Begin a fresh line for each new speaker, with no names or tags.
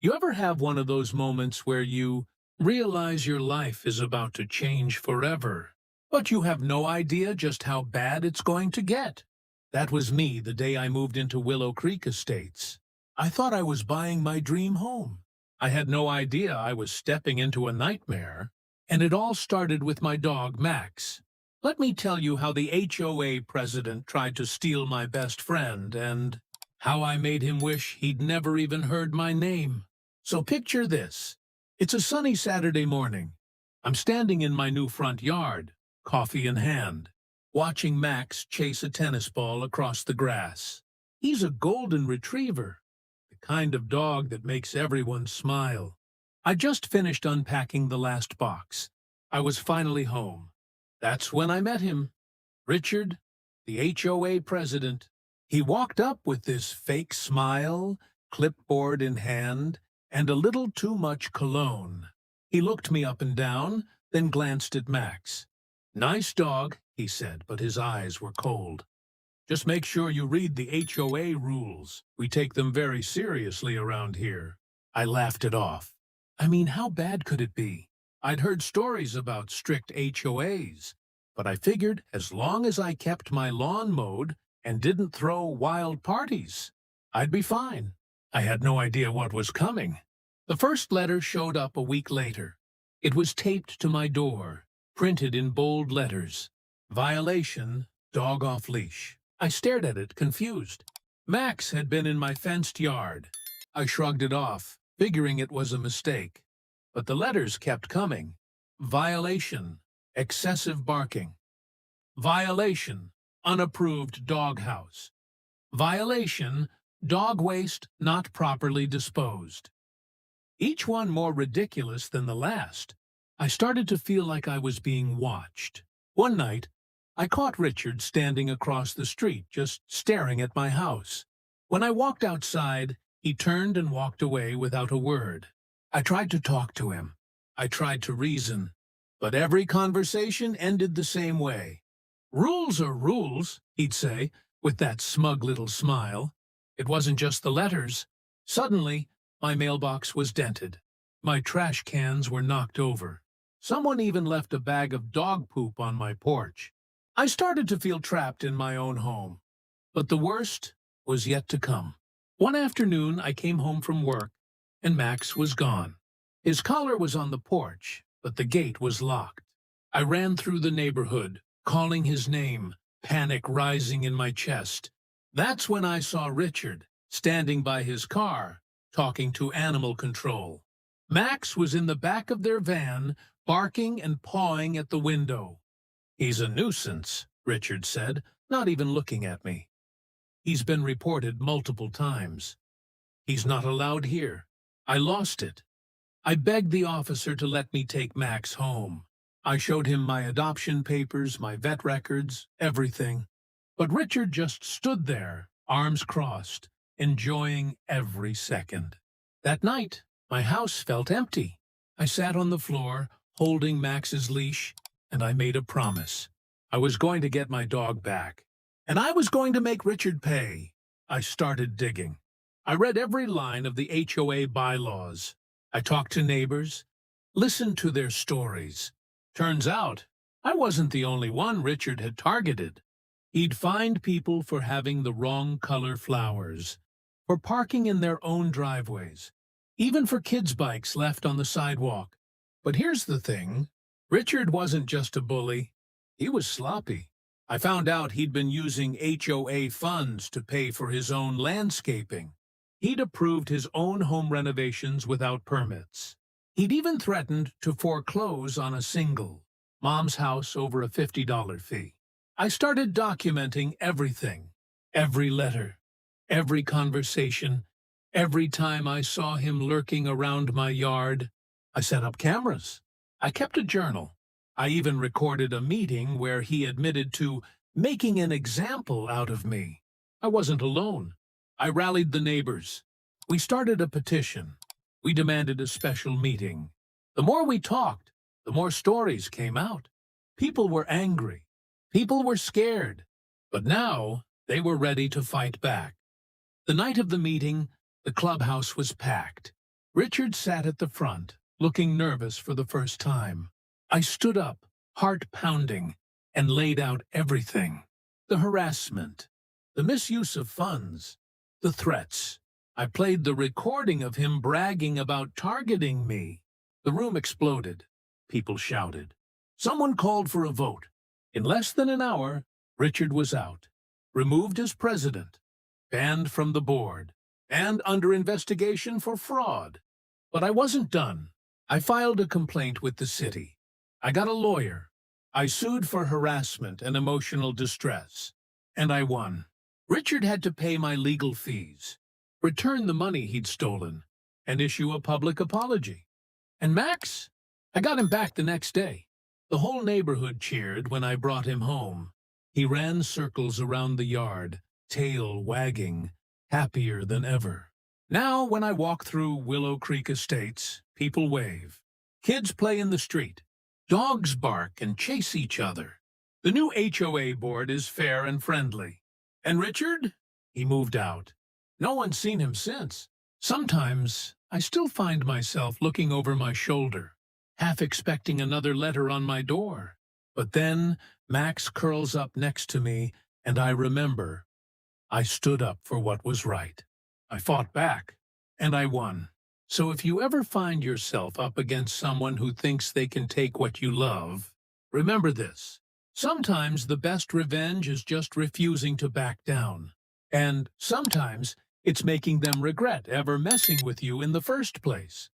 You ever have one of those moments where you realize your life is about to change forever, but you have no idea just how bad it's going to get? That was me the day I moved into Willow Creek Estates. I thought I was buying my dream home. I had no idea I was stepping into a nightmare, and it all started with my dog, Max. Let me tell you how the HOA president tried to steal my best friend and how I made him wish he'd never even heard my name. So picture this. It's a sunny Saturday morning. I'm standing in my new front yard, coffee in hand, watching Max chase a tennis ball across the grass. He's a golden retriever, the kind of dog that makes everyone smile. I just finished unpacking the last box. I was finally home. That's when I met him. Richard, the HOA president. He walked up with this fake smile, clipboard in hand, and a little too much cologne. He looked me up and down, then glanced at Max. "Nice dog," he said, but his eyes were cold. "Just make sure you read the HOA rules. We take them very seriously around here." I laughed it off. I mean, how bad could it be? I'd heard stories about strict HOAs, but I figured as long as I kept my lawn mowed and didn't throw wild parties, I'd be fine. I had no idea what was coming. The first letter showed up a week later. It was taped to my door, printed in bold letters. Violation, dog off leash. I stared at it, confused. Max had been in my fenced yard. I shrugged it off, figuring it was a mistake. But the letters kept coming. Violation, excessive barking. Violation, unapproved doghouse. Violation, dog waste not properly disposed. Each one more ridiculous than the last. I started to feel like I was being watched. One night, I caught Richard standing across the street, just staring at my house. When I walked outside, he turned and walked away without a word. I tried to talk to him. I tried to reason. But every conversation ended the same way. "Rules are rules," he'd say, with that smug little smile. It wasn't just the letters. Suddenly, my mailbox was dented. My trash cans were knocked over. Someone even left a bag of dog poop on my porch. I started to feel trapped in my own home. But the worst was yet to come. One afternoon, I came home from work, and Max was gone. His collar was on the porch, but the gate was locked. I ran through the neighborhood, calling his name, panic rising in my chest. That's when I saw Richard, standing by his car, talking to animal control. Max was in the back of their van, barking and pawing at the window. "He's a nuisance," Richard said, not even looking at me. "He's been reported multiple times. He's not allowed here." I lost it. I begged the officer to let me take Max home. I showed him my adoption papers, my vet records, everything. But Richard just stood there, arms crossed, enjoying every second. That night, my house felt empty. I sat on the floor, holding Max's leash, and I made a promise. I was going to get my dog back, and I was going to make Richard pay. I started digging. I read every line of the HOA bylaws. I talked to neighbors, listened to their stories. Turns out, I wasn't the only one Richard had targeted. He'd fined people for having the wrong color flowers, for parking in their own driveways, even for kids' bikes left on the sidewalk. But here's the thing. Richard wasn't just a bully. He was sloppy. I found out he'd been using HOA funds to pay for his own landscaping. He'd approved his own home renovations without permits. He'd even threatened to foreclose on a single, Mom's house over a $50 fee. I started documenting everything, every letter, every conversation, every time I saw him lurking around my yard. I set up cameras. I kept a journal. I even recorded a meeting where he admitted to making an example out of me. I wasn't alone. I rallied the neighbors. We started a petition. We demanded a special meeting. The more we talked, the more stories came out. People were angry. People were scared, but now they were ready to fight back. The night of the meeting, the clubhouse was packed. Richard sat at the front, looking nervous for the first time. I stood up, heart pounding, and laid out everything. The harassment, the misuse of funds, the threats. I played the recording of him bragging about targeting me. The room exploded. People shouted. Someone called for a vote. In less than an hour, Richard was out, removed as president, banned from the board, and under investigation for fraud. But I wasn't done. I filed a complaint with the city. I got a lawyer. I sued for harassment and emotional distress. And I won. Richard had to pay my legal fees, return the money he'd stolen, and issue a public apology. And Max? I got him back the next day. The whole neighborhood cheered when I brought him home. He ran circles around the yard, tail wagging, happier than ever. Now, when I walk through Willow Creek Estates, people wave. Kids play in the street. Dogs bark and chase each other. The new HOA board is fair and friendly. And Richard? He moved out. No one's seen him since. Sometimes I still find myself looking over my shoulder, half expecting another letter on my door. But then Max curls up next to me, and I remember I stood up for what was right. I fought back, and I won. So if you ever find yourself up against someone who thinks they can take what you love, remember this. Sometimes the best revenge is just refusing to back down. And sometimes it's making them regret ever messing with you in the first place.